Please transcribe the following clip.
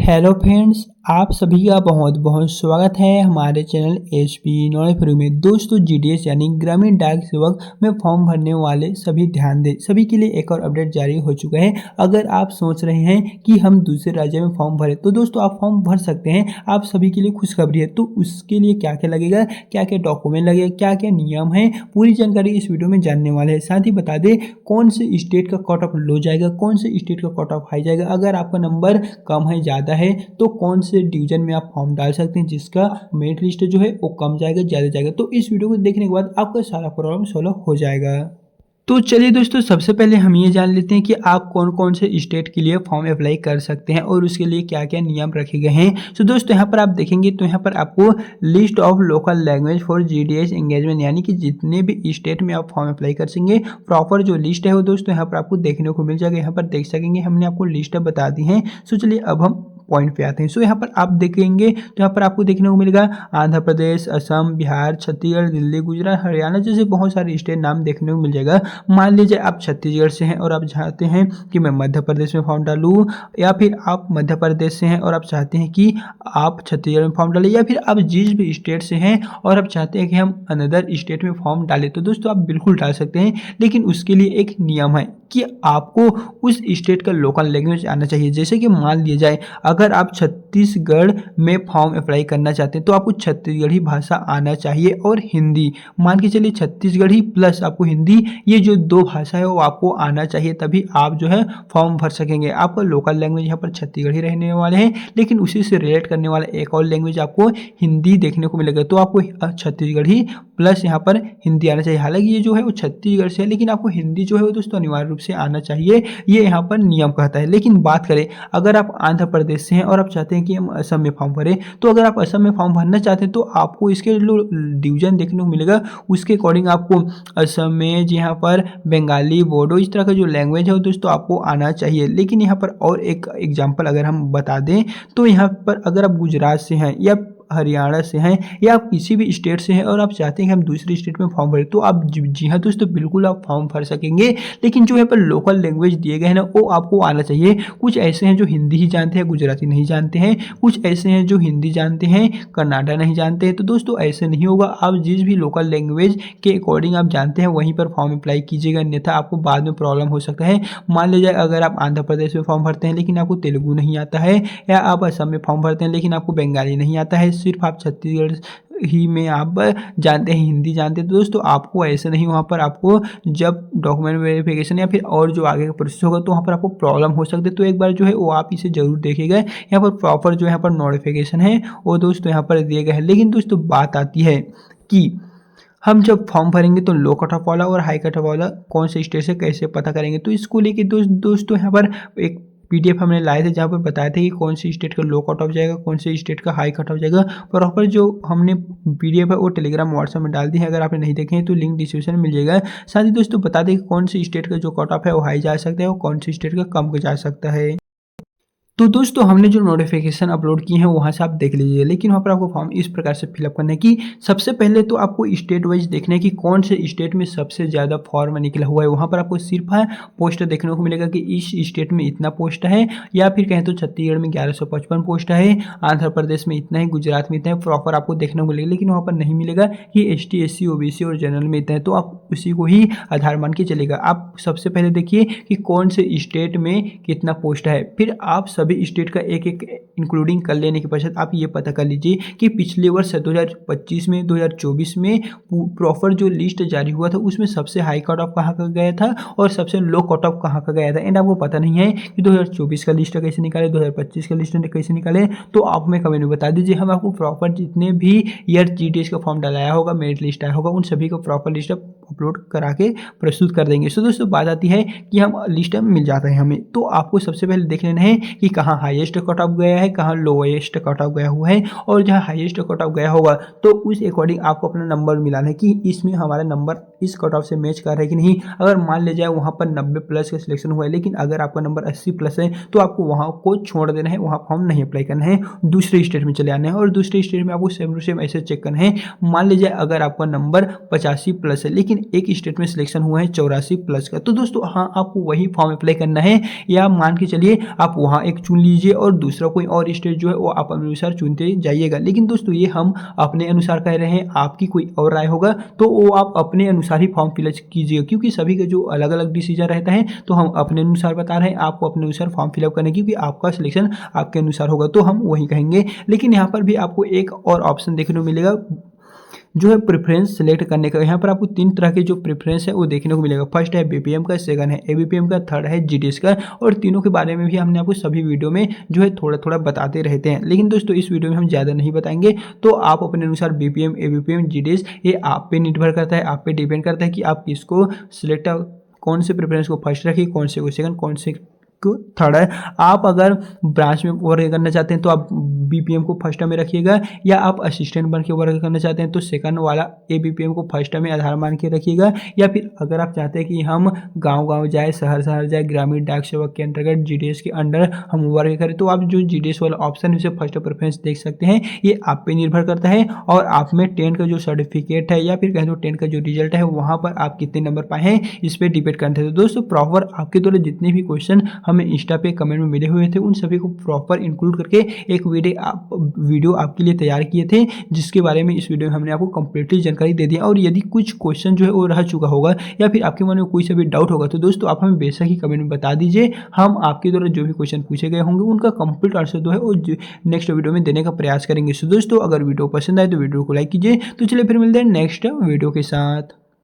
Hello friends, आप सभी का बहुत बहुत स्वागत है हमारे चैनल एचपी नॉलेज फ्री में। दोस्तों जीडीएस यानी ग्रामीण डाक सेवक में फॉर्म भरने वाले सभी ध्यान दें, सभी के लिए एक और अपडेट जारी हो चुका है। अगर आप सोच रहे हैं कि हम दूसरे राज्य में फॉर्म भरें तो दोस्तों आप फॉर्म भर सकते हैं। आप सभी के लिए खुशखबरी है। तो उसके लिए क्या क्या लगेगा, क्या क्या डॉक्यूमेंट लगेगा, क्या क्या नियम है, पूरी जानकारी इस वीडियो में जानने वाले हैं। साथ ही बता दें कौन से स्टेट का कट ऑफ लो जाएगा, कौन से स्टेट का कट ऑफ हाई जाएगा। अगर आपका नंबर कम है ज़्यादा है तो कौन से डिवीजन में आप फॉर्म डाल सकते हैं जिसका मेरिट लिस्ट जो है वो कम जाएगा ज़्यादा जाएगा। तो इस वीडियो को देखने के बाद आपका सारा प्रॉब्लम सॉल्व हो जाएगा। तो चलिए दोस्तों, सबसे पहले हम ये जान लेते हैं कि आप कौन कौन से स्टेट के लिए फॉर्म अप्लाई कर सकते हैं और उसके लिए क्या क्या नियम रखे गए हैं। तो दोस्तों यहाँ पर आप देखेंगे तो यहाँ पर आपको list of local language for GDS engagement यानी कि जितने भी स्टेट में आप फॉर्म अप्लाई कर सकेंगे प्रॉपर जो लिस्ट है वो दोस्तों यहाँ पर आपको देखने को मिल जाएगा। यहाँ पर देख सकेंगे, हमने आपको लिस्ट बता दी है। सो चलिए अब हम पॉइंट पे आते हैं। सो यहाँ पर आप देखेंगे तो यहाँ पर आपको देखने को मिलेगा आंध्र प्रदेश, असम, बिहार, छत्तीसगढ़, दिल्ली, गुजरात, हरियाणा जैसे बहुत सारे स्टेट नाम देखने को मिल जाएगा। मान लीजिए आप छत्तीसगढ़ से हैं और आप चाहते हैं कि मैं मध्य प्रदेश में फॉर्म डालूं, या फिर आप मध्य प्रदेश से हैं और आप चाहते हैं कि आप छत्तीसगढ़ में फॉर्म डालें, या फिर आप जिस भी स्टेट से हैं और आप चाहते हैं कि हम अनदर स्टेट में फॉर्म डालें, तो दोस्तों आप बिल्कुल डाल सकते हैं। लेकिन उसके लिए एक नियम है कि आपको उस स्टेट का लोकल लैंग्वेज आना चाहिए। जैसे कि मान लिया जाए अगर आप छत्तीसगढ़ में फॉर्म अप्लाई करना चाहते हैं तो आपको छत्तीसगढ़ी भाषा आना चाहिए और हिंदी, मान के चलिए छत्तीसगढ़ी प्लस आपको हिंदी, ये जो दो भाषा है वो आपको आना चाहिए, तभी आप जो है फॉर्म भर सकेंगे। आपका लोकल लैंग्वेज यहाँ पर छत्तीसगढ़ी रहने वाले हैं, लेकिन उसी से रिलेट करने वाला एक और लैंग्वेज आपको हिंदी देखने को मिलेगा। तो आपको छत्तीसगढ़ी प्लस यहाँ पर हिंदी आना चाहिए। हालांकि ये जो है वो छत्तीसगढ़ से है, लेकिन आपको हिंदी जो है वो दोस्तों अनिवार्य रूप से आना चाहिए, ये यहाँ पर नियम कहता है। लेकिन बात करें अगर आप आंध्र प्रदेश से हैं और आप चाहते हैं कि हम असम में फॉर्म भरें, तो अगर आप असम में फॉर्म भरना चाहते हैं तो आपको इसके जो डिवीजन देखने को मिलेगा उसके अकॉर्डिंग आपको असम में यहाँ पर बंगाली, बोडो, इस तरह का जो लैंग्वेज है दोस्तों आपको आना चाहिए। लेकिन यहाँ पर और एक एग्जाम्पल अगर हम बता दें तो यहाँ पर अगर आप गुजरात से हैं या हरियाणा से हैं या आप किसी भी स्टेट से हैं और आप चाहते हैं कि हम दूसरी स्टेट में फॉर्म भरें, तो आप जी हाँ दोस्तों बिल्कुल आप फॉर्म भर सकेंगे। लेकिन जो यहाँ पर लोकल लैंग्वेज दिए गए हैं ना वो आपको आना चाहिए। कुछ ऐसे हैं जो हिंदी ही जानते हैं, गुजराती नहीं जानते हैं, कुछ ऐसे हैं जो हिंदी जानते हैं, कन्नाडा नहीं जानते हैं। तो दोस्तों ऐसे नहीं होगा, आप जिस भी लोकल लैंग्वेज के अकॉर्डिंग आप जानते हैं वहीं पर फॉर्म अप्लाई कीजिएगा, अन्यथा आपको बाद में प्रॉब्लम हो सकता है। मान लीजिए अगर आप आंध्र प्रदेश में फॉर्म भरते हैं लेकिन आपको तेलुगु नहीं आता है, या आप असम में फॉर्म भरते हैं लेकिन आपको बंगाली नहीं आता है, सिर्फ आप छत्तीसगढ़ ही में आप जानते हैं, हिंदी जानते हैं, तो दोस्तों आपको ऐसे नहीं, वहाँ पर आपको जब डॉक्यूमेंट वेरिफिकेशन या फिर और जो आगे का प्रोसेस होगा तो वहाँ पर आपको प्रॉब्लम हो सकती है। तो एक बार जो है वो आप इसे जरूर देखिएगा। यहाँ पर प्रॉपर जो यहाँ पर नोटिफिकेशन है वो दोस्तों यहाँ पर दिए गए हैं। लेकिन दोस्तों बात आती है कि हम जब फॉर्म भरेंगे तो लो कट ऑफ वाला और हाई कट ऑफ वाला कौन से स्टेट से कैसे पता करेंगे। तो इसको लेके दोस्तों यहाँ पर एक पीडीएफ हमने लाए थे जहाँ पर बताए थे कि कौन सी स्टेट का लो कट ऑफ जाएगा, कौन सी स्टेट का हाई कट ऑफ जाएगा। प्रॉपर जो हमने पीडीएफ है वो टेलीग्राम व्हाट्सएप में डाल दी है, अगर आपने नहीं देखे हैं तो लिंक डिस्क्रिप्शन में मिल जाएगा। साथ ही दोस्तों बता दें कि कौन सी स्टेट का जो कट ऑफ है वो हाई जा सकता है और कौन सी स्टेट का कम जा सकता है। तो दोस्तों हमने जो नोटिफिकेशन अपलोड की है वहाँ से आप देख लीजिए। लेकिन वहाँ पर आपको फॉर्म इस प्रकार से फिलअप करना है कि सबसे पहले तो आपको स्टेट वाइज देखना है कि कौन से स्टेट में सबसे ज़्यादा फॉर्म निकला हुआ है। वहाँ पर आपको सिर्फ पोस्ट देखने को मिलेगा कि इस स्टेट में इतना पोस्ट है, या फिर कहें तो छत्तीसगढ़ में 1155 पोस्ट है, आंध्र प्रदेश में इतना है, गुजरात में इतना है, प्रॉपर आपको देखने को मिलेगा। लेकिन वहाँ पर नहीं मिलेगा कि ST SC OBC और जनरल में इतना है, तो आप उसी को ही आधार मान के चलेगा। आप सबसे पहले देखिए कि कौन से स्टेट में कितना पोस्ट है, फिर आप सभी स्टेट का एक एक इंक्लूडिंग कर लेने के पश्चात आप ये पता कर लीजिए कि पिछले वर्ष 2025 में 2024 में प्रॉपर जो लिस्ट जारी हुआ था उसमें सबसे हाई कट ऑफ कहाँ का गया था और सबसे लो कट ऑफ कहाँ का गया था। एंड आपको पता नहीं है कि 2024 का लिस्ट कैसे निकाले, 2025 का लिस्ट कैसे निकाले, तो आप हमें कमेंट में बता दीजिए। हम आपको प्रॉपर जितने भी ईयर जीडीएस का फॉर्म डलाया होगा, मेरिट लिस्ट आया होगा, उन सभी को प्रॉपर लिस्ट अपलोड करा के प्रस्तुत कर देंगे। सो दोस्तों बात आती है कि हम लिस्ट मिल जाता है हमें, तो आपको सबसे पहले देख लेना है कि कहाँ हाईएस्ट कट ऑफ गया है, कहाँ लोएस्ट कट ऑफ गया हुआ है, और जहाँ हाईएस्ट कट ऑफ गया होगा तो उस अकॉर्डिंग आपको अपना नंबर मिलाना है कि इसमें हमारा नंबर इस कट ऑफ से मैच कर रहा है कि नहीं। अगर मान ले जाए वहाँ पर 90 प्लस का सिलेक्शन हुआ है, लेकिन अगर आपका नंबर 80 प्लस है तो आपको वहाँ को छोड़ देना है, वहाँ फॉर्म नहीं अप्लाई करना है, दूसरे स्टेट में चले आना है। और दूसरे स्टेट में आपको सेम टू सेम ऐसे चेक करना है। मान लीजिए अगर आपका नंबर 85 प्लस है लेकिन लेकिन एक स्टेट में सिलेक्शन हुआ है 84 प्लस का। तो दोस्तों हाँ, आपको वही फॉर्म अप्लाई करना है, या मान के चलिए आप वहाँ एक चुन लीजिए और दूसरा कोई और स्टेट जो है वो आप अपने अनुसार चुनते जाइएगा। लेकिन दोस्तों ये हम अपने अनुसार कह रहे हैं, आपकी कोई और राय होगा तो वो आप अपने अनुसार ही फॉर्म फिलअप कीजिएगा, क्योंकि सभी का जो अलग अलग डिसीजन रहता है। तो हम अपने अनुसार बता रहे हैं, आपको अपने अनुसार फॉर्म फिलअप करने की, क्योंकि आपका सिलेक्शन आपके अनुसार होगा तो हम वही कहेंगे। लेकिन यहाँ पर भी आपको एक और ऑप्शन देखने को मिलेगा जो है प्रेफरेंस सेलेक्ट करने का। यहाँ पर आपको 3 तरह के जो प्रेफरेंस है वो देखने को मिलेगा। फर्स्ट है बीपीएम का, सेकंड है एबीपीएम का, थर्ड है जीडीएस का। और तीनों के बारे में भी हमने आपको सभी वीडियो में जो है थोड़ा थोड़ा बताते रहते हैं, लेकिन दोस्तों इस वीडियो में हम ज़्यादा नहीं बताएंगे। तो आप अपने अनुसार बीपीएम, एबीपीएम, जीडीएस ये आप पे निर्भर करता है, आप पे डिपेंड करता है कि आप किसको सिलेक्ट, कौन से प्रेफरेंस को फर्स्ट रखिए, कौन से को सेकंड, कौन से को थर्ड है। आप अगर ब्रांच में वर्क करना चाहते हैं तो आप बीपीएम को फर्स्ट में रखिएगा, या आप असिस्टेंट बन के वर्क करना चाहते हैं तो सेकंड वाला एबीपीएम को फर्स्ट में आधार मान के रखिएगा। या फिर अगर आप चाहते हैं कि हम गांव-गांव जाए, शहर-शहर जाए, ग्रामीण डाक सेवक के अंतर्गत जीडीएस के अंडर हम वर्क करें, तो आप जो जीडीएस वाला ऑप्शन है उसे फर्स्ट प्रेफरेंस देख सकते हैं। ये आप पे निर्भर करता है और आप में 10 का जो सर्टिफिकेट है या फिर कहें तो 10 का जो रिजल्ट है वहाँ पर आप कितने नंबर पाए हैं इस पर डिपेंड करते हैं। तो दोस्तों प्रॉपर आपके द्वारा जितने भी क्वेश्चन हमें इंस्टा पे कमेंट में मिले हुए थे उन सभी को प्रॉपर इंक्लूड करके एक वीडियो आपके लिए तैयार किए थे, जिसके बारे में इस वीडियो में हमने आपको कंप्लीटली जानकारी दे दी। और यदि कुछ क्वेश्चन जो है वो रह चुका होगा या फिर आपके मन में कोई सा भी डाउट होगा तो दोस्तों आप हमें बेशक ही कमेंट में बता दीजिए। हम आपके द्वारा जो भी क्वेश्चन पूछे गए होंगे उनका कंप्लीट आंसर जो है वो नेक्स्ट वीडियो में देने का प्रयास करेंगे। सो दोस्तों अगर वीडियो पसंद आए तो वीडियो को लाइक कीजिए। तो चलिए फिर मिलते हैं नेक्स्ट वीडियो के साथ।